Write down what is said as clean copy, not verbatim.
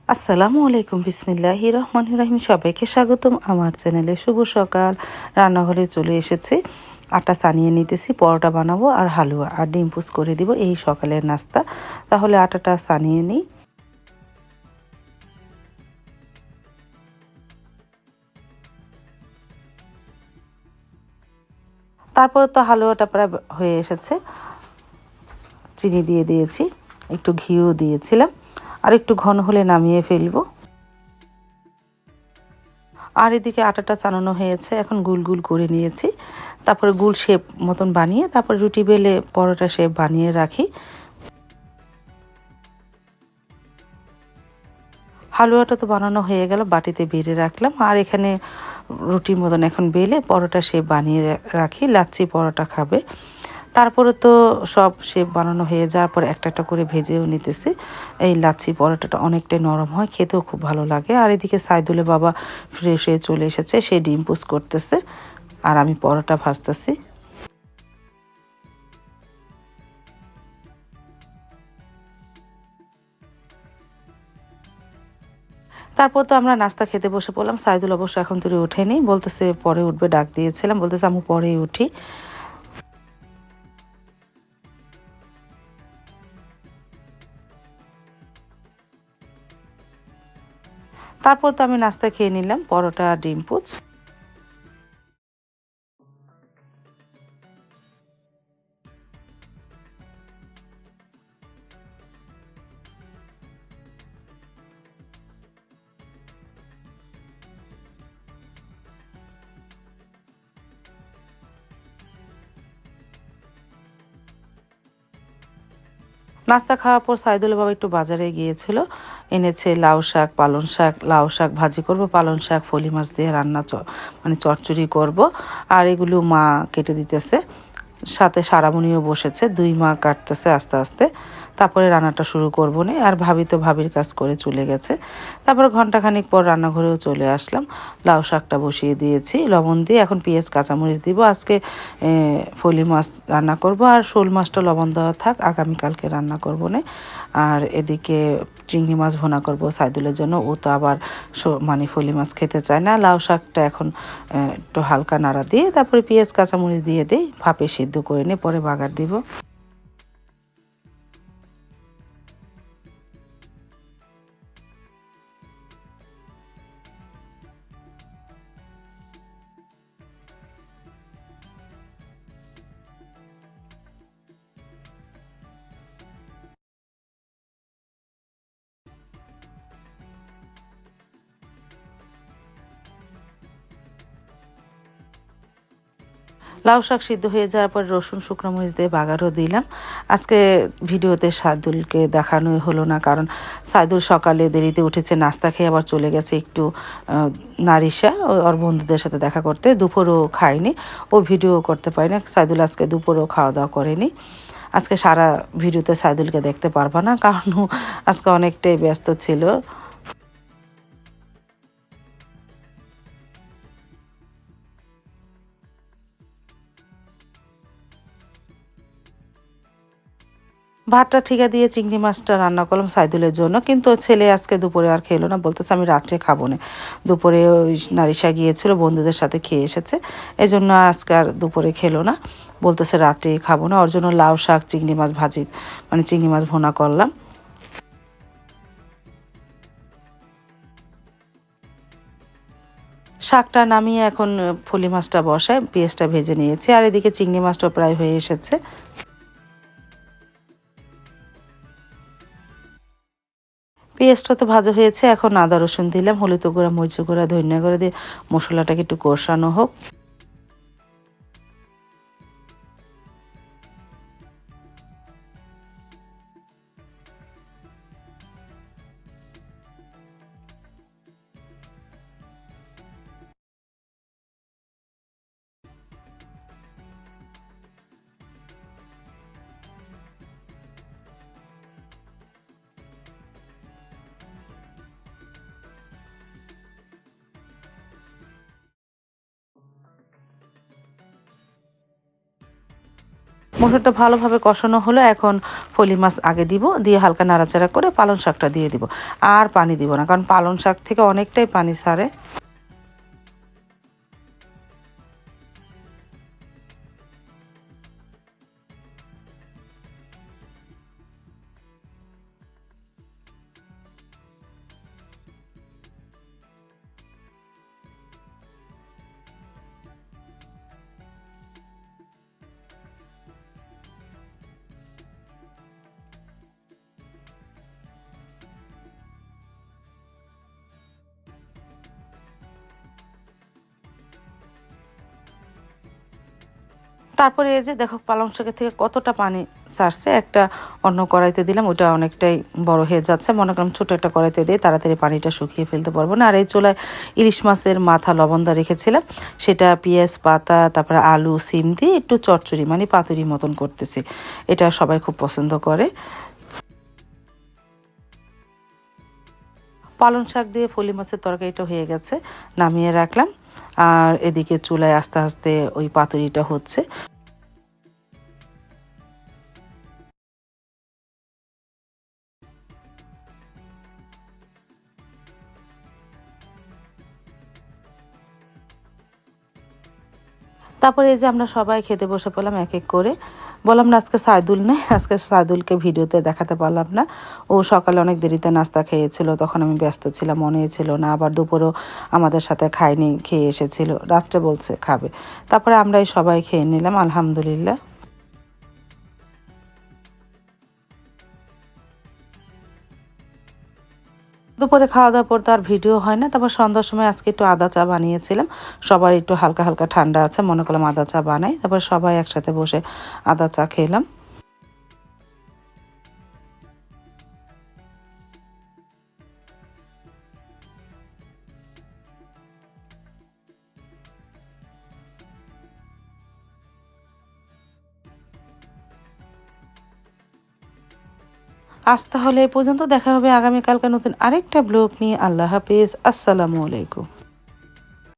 আসসালামু আলাইকুম, বিসমিল্লাহির রহমানির রহিম। সবাইকে স্বাগতম আমার চ্যানেলে। শুভ সকাল। রান্নাঘরে চলে এসেছি। আটা সানিয়ে নিতেছি, পরোটা বানাবো আর হালুয়া আর ডিম পোচ করে দিব, এই সকালের নাস্তা। তাহলে আটাটা সানিয়ে নিই। তারপর তো হালুয়াটা প্রায় হয়ে এসেছে। চিনি দিয়ে দিয়েছি, একটু ঘিও দিয়েছিলাম, আর একটু ঘন হলে নামিয়ে ফেলবো। আর এদিকে আটাটা চানানো হয়েছে, এখন গুল গুল করে নিয়েছি। তারপরে গুল শেপ মতন বানিয়ে তারপরে রুটি বেলে পরোটা শেপ বানিয়ে রাখি। হালুয়াটা তো বানানো হয়ে গেল, বাটিতে বেড়ে রাখলাম। আর এখানে রুটির মতন এখন বেলে পরোটা শেপ বানিয়ে রাখি, লাচ্ছি পরোটা খাবে। তারপরে তো সব শেপ বানানো হয়ে যাওয়ার পর একটা একটা করে ভেজেও নিতেছি। এই লাচ্ছি পরোটাটা অনেকটাই নরম হয়, খেতেও খুব ভালো লাগে। আর এদিকে সাইদুলের বাবা ফ্রেশ হয়ে চলে এসেছে, সে ডিম পোচ করতেছে আর আমি পরোটা ভাজতেছি। তারপর তো আমরা নাস্তা খেতে বসে পড়লাম। সাইদুল অবশ্য এখন তুই ওঠেনি, বলতেছে পরে উঠবে, ডাক দিয়েছিলাম, বলতেছে আমি পরেই উঠি। তারপর তো আমি নাস্তা খেয়ে নিলাম, পরোটা আর ডিম পোচ। নাস্তা খাওয়ার পর সাইদুলের বাবা একটু বাজারে গিয়েছিল, এনেছে লাউ শাক, পালং শাক। লাউ শাক ভাজি করব, পালং শাক ফলি মাছ দিয়ে রান্না মানে চচ্চড়ি করব। আর এগুলো মা কেটে দিতেছে, সাথে সারামণিও বসেছে, দুই মা কাটতেছে আস্তে আস্তে। তারপরে রান্নাটা শুরু করবো না, আর ভাবি তো ভাবির কাজ করে চলে গেছে। তারপর ঘন্টাখানিক পর রান্নাঘরেও চলে আসলাম। লাউ শাকটা বসিয়ে দিয়েছি লবণ দিয়ে, এখন পেঁয়াজ কাঁচামরিচ দিব। আজকে ফলি মাছ রান্না করব, আর শোল মাছটা লবণ দেওয়া থাক, আগামীকালকে রান্না করবো না। আর এদিকে চিংড়ি মাছ ভুনা করব সাইদুলের জন্য, ও তো আবার মানে ফলি মাছ খেতে চায় না। লাউ শাকটা এখন একটু হালকা নাড়া দিয়ে তারপরে পেঁয়াজ কাঁচামরিচ দিয়ে দিই, ভাপে সিদ্ধ করে নিয়ে পরে বাগার দিব। লাউ শাক সিদ্ধ হয়ে যাওয়ার পর রসুন শুকনো মরিচ দিয়ে বাগারও দিলাম। আজকে ভিডিওতে সাইদুলকে দেখানোই হলো না, কারণ সাইদুল সকালে দেরিতে উঠেছে, নাস্তা খেয়ে আবার চলে গেছে একটু নারিশা ওর বন্ধুদের সাথে দেখা করতে। দুপুরও খায়নি, ও ভিডিও করতে পারে না। সাইদুল আজকে দুপুরও খাওয়া দাওয়া করেনি। আজকে সারা ভিডিওতে সাইদুলকে দেখতে পারবা না, কারণ ও আজকে অনেকটাই ব্যস্ত ছিল। ভাতটা ঠিকা দিয়ে চিংড়ি মাছটা রান্না করলাম সাইদুলের জন্য, কিন্তু ছেলে আজকে দুপুরে আর খেলো না, বলতেছে আমি রাত্রে খাবো না। দুপুরে ওই নারিশা গিয়েছিল, বন্ধুদের সাথে খেয়ে এসেছে, এই জন্য আজকে আর দুপুরে খেলো না। বলতেছে রাত্রে খাবো না, ওর জন্য লাউ শাক চিংড়ি মাছ ভাজি, মানে চিংড়ি মাছ ভুনা করলাম। শাকটা নামিয়ে এখন ফলি মাছটা বসায়, পেঁয়াজটা ভেজে নিয়েছি। আর এদিকে চিংড়ি মাছটা প্রায় হয়ে এসেছে। পেঁয়াজটা তো ভাজা হয়েছে, এখন আদা রসুন দিলাম, হলুদ গুঁড়া, মরিচ গুঁড়া, ধনিয়া গুঁড়া দিয়ে মশলাটাকে একটু কষানো হোক। মসুরটা ভালোভাবে কষানো হলো। এখন ফলি মাছ আগে দিব, দিয়ে হালকা নাড়াচাড়া করে পালং শাকটা দিয়ে দিব। আর পানি দিব না, কারণ পালং শাক থেকে অনেকটাই পানি ছাড়ে। তারপরে এই যে দেখো পালং শাকের থেকে কতটা পানি ছাড়ছে। একটা অন্য কড়াইতে দিলাম, ওটা অনেকটাই বড় হয়ে যাচ্ছে। মনে করলাম ছোট একটা কড়াইতে দিয়ে তাড়াতাড়ি পানিটা শুকিয়ে ফেলতে পারবো না। আর এই চুলায় ইলিশ মাছের মাথা লবণদা রেখেছিলাম, সেটা পেঁয়াজ পাতা তারপরে আলু সিম দিয়ে একটু চচ্চড়ি মানে পাতুরি মতন করতেছি। এটা সবাই খুব পছন্দ করে। পালং শাক দিয়ে ফলি মাছের তরকারিটা হয়ে গেছে, নামিয়ে রাখলাম। আর এদিকে চুলায় আস্তে আস্তে ওই পাতুরিটা হচ্ছে। তারপরে এই যে আমরা সবাই খেতে বসে পড়লাম এক এক করে। বললাম না আজকে সাইদুল নেই, আজকে সাইদুলকে ভিডিওতে দেখাতে পারলাম না। ও সকালে অনেক দেরিতে নাস্তা খেয়েছিল, তখন আমি ব্যস্ত ছিলাম, মনে ছিল না। আবার দুপুরও আমাদের সাথে খায়নি, খেয়ে এসেছিল, রাত্রে বলছে খাবে। তারপরে আমরাই সবাই খেয়ে নিলাম আলহামদুলিল্লাহ। দুপুরে খাওয়া দাওয়ার পর তো আর ভিডিও হয় না। তারপর সন্ধ্যার সময় আজকে একটু আদা চা বানিয়েছিলাম, সবার একটু হালকা হালকা ঠান্ডা আছে, মনে করলাম আদা চা বানাই। তারপর সবাই একসাথে বসে আদা চা খেলাম। আজ তাহলে এই পর্যন্ত, দেখা হবে আগামীকালকে নতুন আরেকটা ব্লগ নিয়ে। আল্লাহ হাফিজ, আসসালামু আলাইকুম।